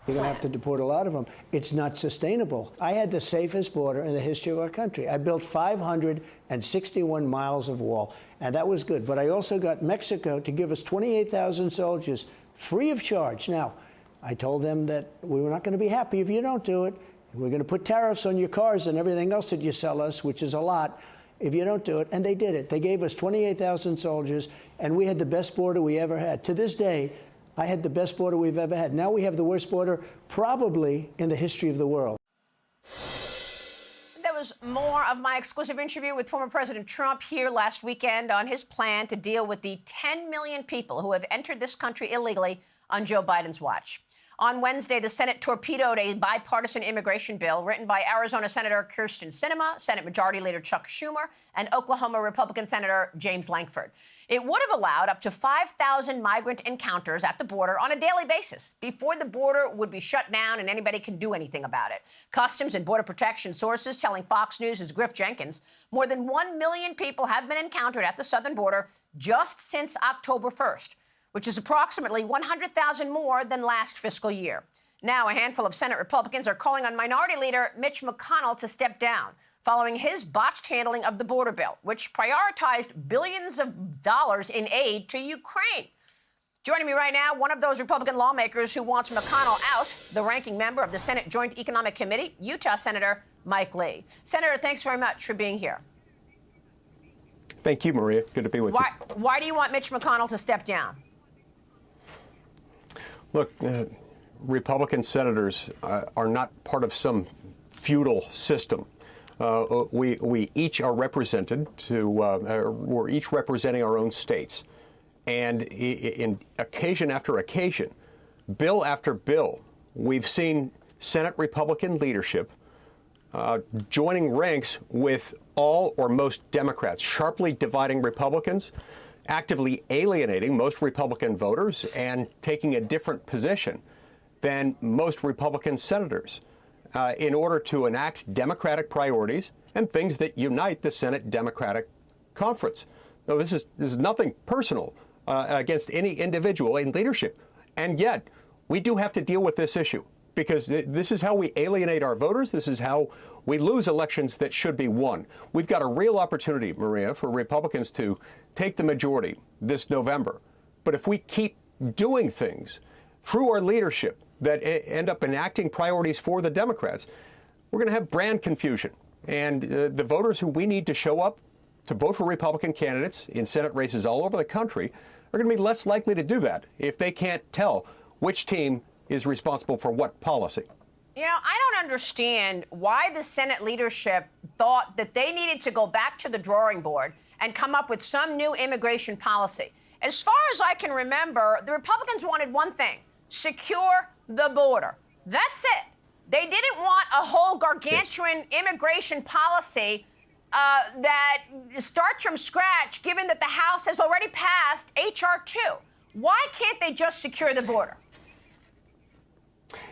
You're going to have to deport a lot of them. It's not sustainable. I had the safest border in the history of our country. I built 561 miles of wall, and that was good. But I also got Mexico to give us 28,000 soldiers free of charge. Now, I told them that we were not going to be happy if you don't do it. We're going to put tariffs on your cars and everything else that you sell us, which is a lot, if you don't do it. And they did it. They gave us 28,000 soldiers, and we had the best border we ever had. To this day, I had the best border we've ever had. Now we have the worst border probably in the history of the world. There was more of my exclusive interview with former President Trump here last weekend on his plan to deal with the 10 million people who have entered this country illegally on Joe Biden's watch. On Wednesday, the Senate torpedoed a bipartisan immigration bill written by Arizona Senator Kyrsten Sinema, Senate Majority Leader Chuck Schumer, and Oklahoma Republican Senator James Lankford. It would have allowed up to 5,000 migrant encounters at the border on a daily basis before the border would be shut down and anybody could do anything about it. Customs and Border Protection sources telling Fox News' Griff Jenkins more than 1 million people have been encountered at the southern border just since October 1st. Which is approximately 100,000 more than last fiscal year. Now, a handful of Senate Republicans are calling on Minority Leader Mitch McConnell to step down following his botched handling of the border bill, which prioritized billions of dollars in aid to Ukraine. Joining me right now, one of those Republican lawmakers who wants McConnell out, the ranking member of the Senate Joint Economic Committee, Utah Senator Mike Lee. Senator, thanks very much for being here. Thank you, Maria. Good to be with you. Why do you want Mitch McConnell to step down? Look, Republican senators are not part of some feudal system. We each are represented we're each representing our own states. And in occasion after occasion, bill after bill, we've seen Senate Republican leadership joining ranks with all or most Democrats, sharply dividing Republicans, actively alienating most Republican voters and taking a different position than most Republican senators in order to enact Democratic priorities and things that unite the Senate Democratic Conference. No, this is nothing personal against any individual in leadership. And yet, we do have to deal with this issue because this is how we alienate our voters. This is how we lose elections that should be won. We've got a real opportunity, Maria, for Republicans to take the majority this November. But if we keep doing things through our leadership that end up enacting priorities for the Democrats, we're going to have brand confusion. And the voters who we need to show up to vote for Republican candidates in Senate races all over the country are going to be less likely to do that if they can't tell which team is responsible for what policy. You know, I don't understand why the Senate leadership thought that they needed to go back to the drawing board and come up with some new immigration policy. As far as I can remember, the Republicans wanted one thing: secure the border. That's it. They didn't want a whole gargantuan immigration policy that starts from scratch, given that the House has already passed H.R. 2. Why can't they just secure the border?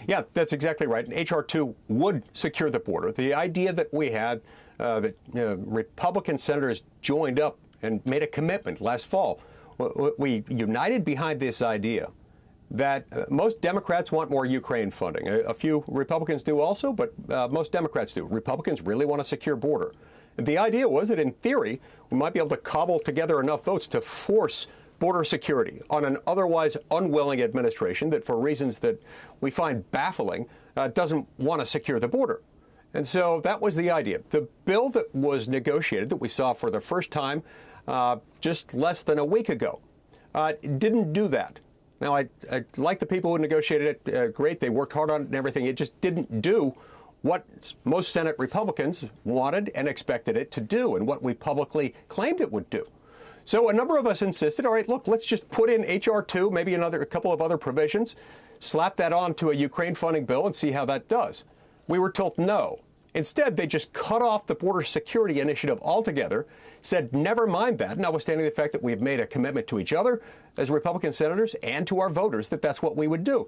Yeah, that's exactly right. H.R. 2 would secure the border. The idea that we had that Republican senators joined up and made a commitment last fall. We united behind this idea that most Democrats want more Ukraine funding. A few Republicans do also, but most Democrats do. Republicans really want a secure border. The idea was that in theory, we might be able to cobble together enough votes to force border security on an otherwise unwilling administration that, for reasons that we find baffling, doesn't want to secure the border. And so that was the idea. The bill that was negotiated, that we saw for the first time just less than a week ago, didn't do that. Now, I like the people who negotiated it. Great. They worked hard on it and everything. It just didn't do what most Senate Republicans wanted and expected it to do and what we publicly claimed it would do. So a number of us insisted, all right, look, let's just put in H.R. 2, maybe a couple of other provisions, slap that on to a Ukraine funding bill and see how that does. We were told no. Instead, they just cut off the border security initiative altogether, said never mind that, notwithstanding the fact that we've made a commitment to each other as Republican senators and to our voters that that's what we would do.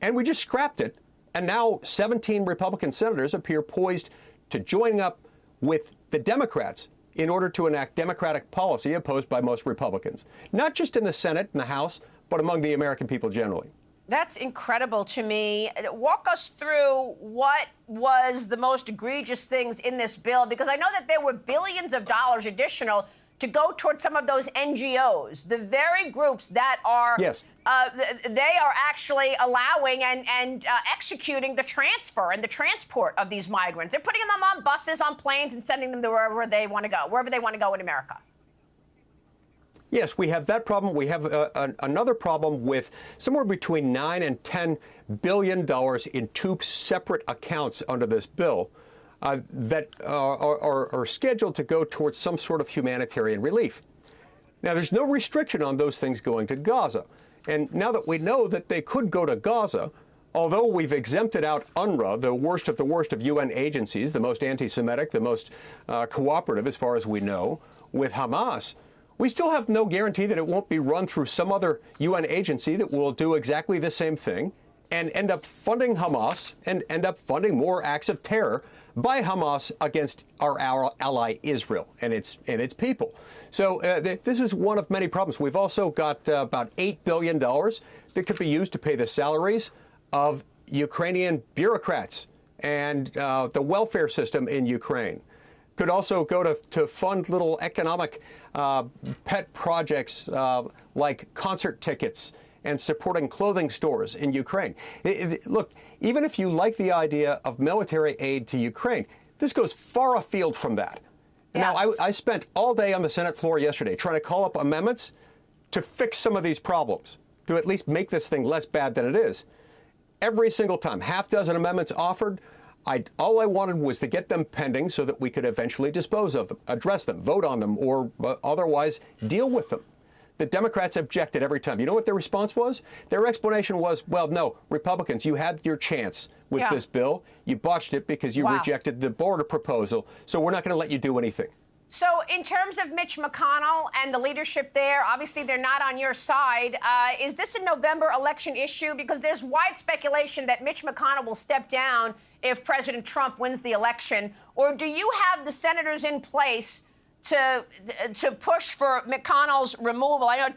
And we just scrapped it. And now 17 Republican senators appear poised to join up with the Democrats in order to enact Democratic policy opposed by most Republicans, not just in the Senate and the House, but among the American people generally. That's incredible to me. Walk us through what was the most egregious things in this bill, because I know that there were billions of dollars additional to go towards some of those NGOs, the very groups that are, yes. They are actually allowing and executing the transfer and the transport of these migrants. They're putting them on buses, on planes, and sending them to wherever they want to go in America. Yes, we have that problem. We have another problem with somewhere between $9 and $10 billion in two separate accounts under this bill that are scheduled to go towards some sort of humanitarian relief. Now, there's no restriction on those things going to Gaza. And now that we know that they could go to Gaza, although we've exempted out UNRWA, the worst of UN agencies, the most anti-Semitic, the most cooperative as far as we know, with Hamas, we still have no guarantee that it won't be run through some other UN agency that will do exactly the same thing and end up funding Hamas and end up funding more acts of terror by Hamas against our ally Israel and its people. So this is one of many problems. We've also got about $8 billion that could be used to pay the salaries of Ukrainian bureaucrats and the welfare system in Ukraine. Could also go to fund little economic pet projects like concert tickets and supporting clothing stores in Ukraine. Look, even if you like the idea of military aid to Ukraine, this goes far afield from that. And yeah. Now, I spent all day on the Senate floor yesterday trying to call up amendments to fix some of these problems, to at least make this thing less bad than it is. Every single time, half dozen amendments offered. All I wanted was to get them pending so that we could eventually dispose of them, address them, vote on them, or otherwise deal with them. The Democrats objected every time. You know what their response was? Their explanation was, well, no, Republicans, you had your chance with this bill. You botched it because you rejected the border proposal, so we're not going to let you do anything. So in terms of Mitch McConnell and the leadership there, obviously they're not on your side. Is this a November election issue? Because there's wide speculation that Mitch McConnell will step down if President Trump wins the election. Or do you have the senators in place to push for McConnell's removal? I know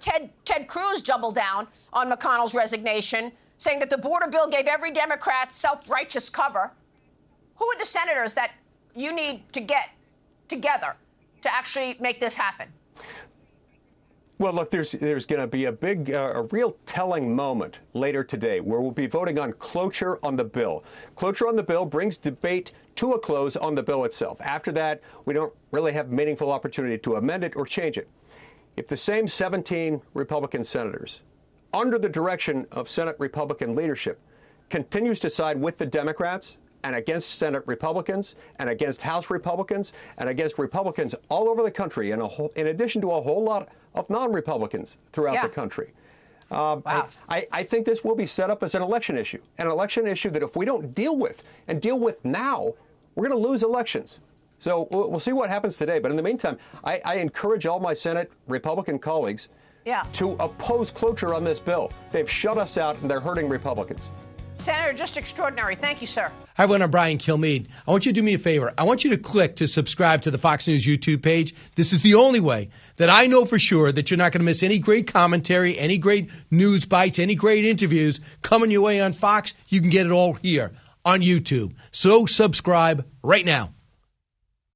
Ted Cruz doubled down on McConnell's resignation, saying that the border bill gave every Democrat self-righteous cover. Who are the senators that you need to get together to actually make this happen? Well, look, there's going to be a real telling moment later today where we'll be voting on cloture on the bill. Cloture on the bill brings debate to a close on the bill itself. After that, we don't really have meaningful opportunity to amend it or change it. If the same 17 Republican senators, under the direction of Senate Republican leadership, continues to side with the Democrats and against Senate Republicans and against House Republicans and against Republicans all over the country, and in addition to a whole lot of non-Republicans throughout the country. I think this will be set up as an election issue that if we don't deal with now, we're going to lose elections. So we'll see what happens today. But in the meantime, I encourage all my Senate Republican colleagues to oppose cloture on this bill. They've shut us out and they're hurting Republicans. Senator, just extraordinary. Thank you, sir. Hi, everyone. I'm Brian Kilmeade. I want you to do me a favor. I want you to click to subscribe to the Fox News YouTube page. This is the only way that I know for sure that you're not going to miss any great commentary, any great news bites, any great interviews coming your way on Fox. You can get it all here on YouTube. So subscribe right now.